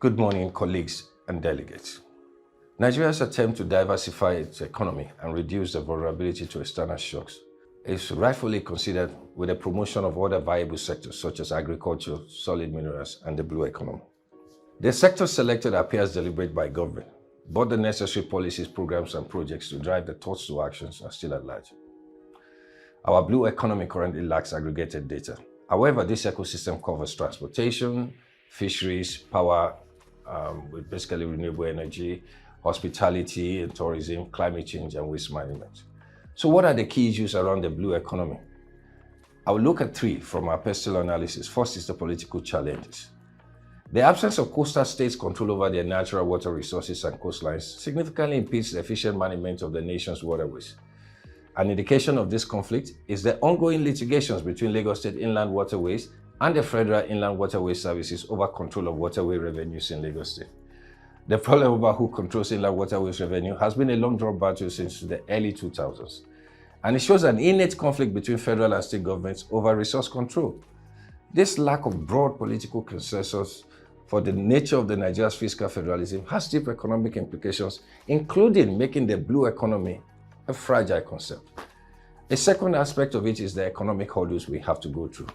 Good morning, colleagues and delegates. Nigeria's attempt to diversify its economy and reduce the vulnerability to external shocks is rightfully considered with the promotion of other viable sectors such as agriculture, solid minerals, and the blue economy. The sector selected appears deliberate by government, but the necessary policies, programs, and projects to drive the thoughts to actions are still at large. Our blue economy currently lacks aggregated data. However, this ecosystem covers transportation, fisheries, power, with basically renewable energy, hospitality and tourism, climate change, and waste management. So what are the key issues around the blue economy? I will look at three from our personal analysis. First is the political challenges. The absence of coastal states' control over their natural water resources and coastlines significantly impedes the efficient management of the nation's waterways. An indication of this conflict is the ongoing litigations between Lagos State Inland Waterways and the Federal Inland Waterway Services over control of waterway revenues in Lagos State. The problem over who controls inland waterways revenue has been a long-drawn battle since the early 2000s, and it shows an innate conflict between federal and state governments over resource control. This lack of broad political consensus for the nature of Nigeria's fiscal federalism has deep economic implications, including making the blue economy a fragile concept. A second aspect of it is the economic hurdles we have to go through.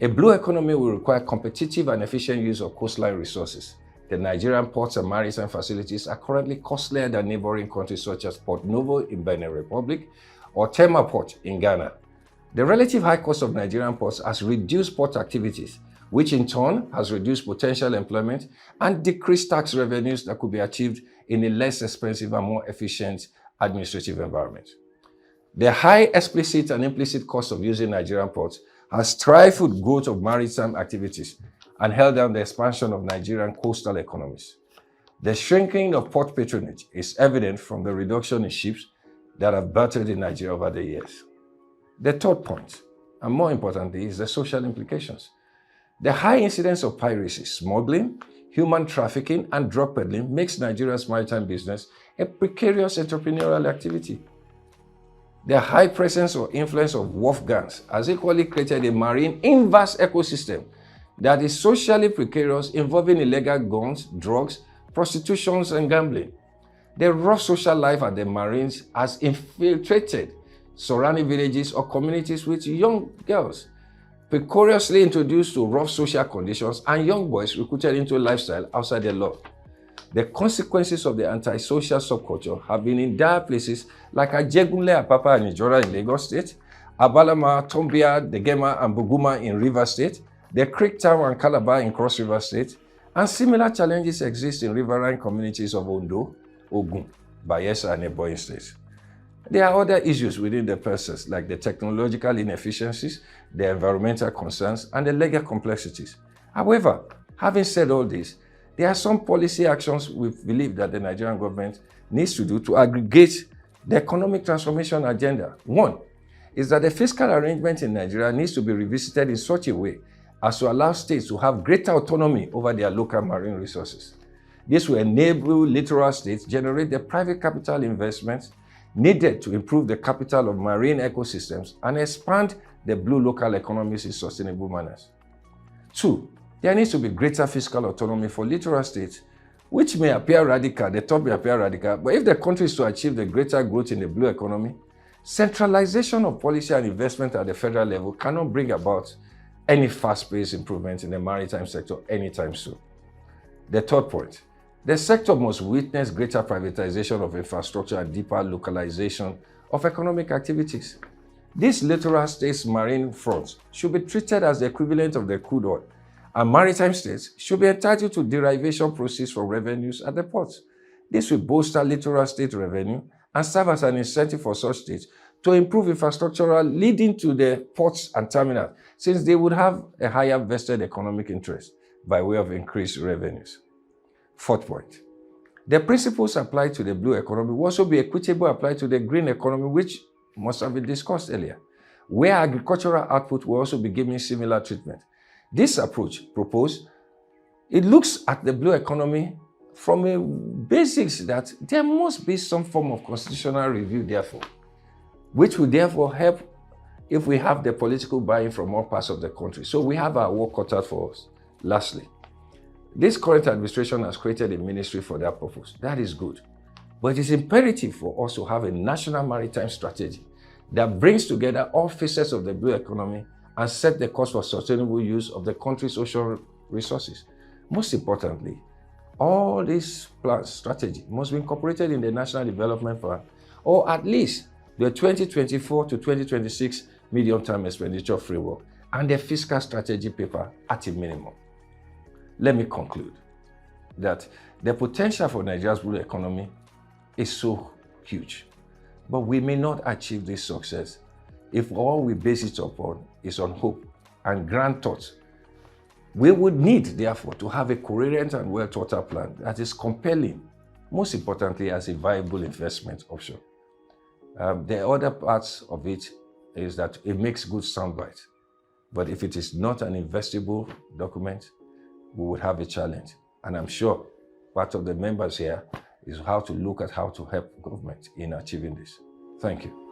A blue economy will require competitive and efficient use of coastline resources. The Nigerian ports and maritime facilities are currently costlier than neighboring countries such as Port Novo in Benin Republic or Tema Port in Ghana. The relative high cost of Nigerian ports has reduced port activities, which in turn has reduced potential employment and decreased tax revenues that could be achieved in a less expensive and more efficient administrative environment. The high explicit and implicit cost of using Nigerian ports has stifled growth of maritime activities and held down the expansion of Nigerian coastal economies. The shrinking of port patronage is evident from the reduction in ships that have battled in Nigeria over the years. The third point, and more importantly, is the social implications. The high incidence of piracy, smuggling, human trafficking, and drug peddling makes Nigeria's maritime business a precarious entrepreneurial activity. The high presence or influence of wharf gangs has equally created a marine inverse ecosystem that is socially precarious, involving illegal guns, drugs, prostitution, and gambling. The rough social life at the Marines has infiltrated surrounding villages or communities with young girls precariously introduced to rough social conditions and young boys recruited into a lifestyle outside the law. The consequences of the antisocial subculture have been in dire places like Ajegunle, Apapa, and Ijora in Lagos State, Abalama, Tombia, Degema, and Buguma in Rivers State, the Creek Town and Calabar in Cross River State, and similar challenges exist in riverine communities of Ondo, Ogun, Bayelsa, and neighboring states. There are other issues within the process like the technological inefficiencies, the environmental concerns, and the legal complexities. However, having said all this, there are some policy actions we believe that the Nigerian government needs to do to aggregate the economic transformation agenda. One is that the fiscal arrangement in Nigeria needs to be revisited in such a way as to allow states to have greater autonomy over their local marine resources. This will enable littoral states to generate the private capital investments needed to improve the capital of marine ecosystems and expand the blue local economies in sustainable manners. Two, there needs to be greater fiscal autonomy for littoral states, which may appear radical, the thought may appear radical, but if the country is to achieve the greater growth in the blue economy, centralization of policy and investment at the federal level cannot bring about any fast-paced improvement in the maritime sector anytime soon. The third point, the sector must witness greater privatization of infrastructure and deeper localization of economic activities. These littoral states' marine fronts should be treated as the equivalent of the crude oil, and maritime states should be entitled to derivation proceeds from revenues at the ports. This will bolster littoral state revenue and serve as an incentive for such states to improve infrastructure leading to the ports and terminals, since they would have a higher vested economic interest by way of increased revenues. Fourth point, the principles applied to the blue economy will also be equitable applied to the green economy, which must have been discussed earlier, where agricultural output will also be given similar treatment. This approach proposed, it looks at the blue economy from a basics that there must be some form of constitutional review, therefore, which will therefore help if we have the political buy-in from all parts of the country. So we have our work cut out for us. Lastly, This current administration has created a ministry for that purpose. That is good. But it is imperative for us to have a national maritime strategy that brings together all facets of the blue economy and set the course for sustainable use of the country's ocean resources. Most importantly, all these plans, strategy must be incorporated in the National Development Plan, or at least the 2024 to 2026 medium-term expenditure framework and the fiscal strategy paper at a minimum. Let me conclude that the potential for Nigeria's blue economy is so huge, but we may not achieve this success if all we base it upon is on hope and grand thoughts. We would need, therefore, to have a coherent and well-thought-out plan that is compelling, most importantly, as a viable investment option. The other parts of it is that it makes good soundbite, but if it is not an investable document, we would have a challenge. And I'm sure part of the members here is how to look at how to help government in achieving this. Thank you.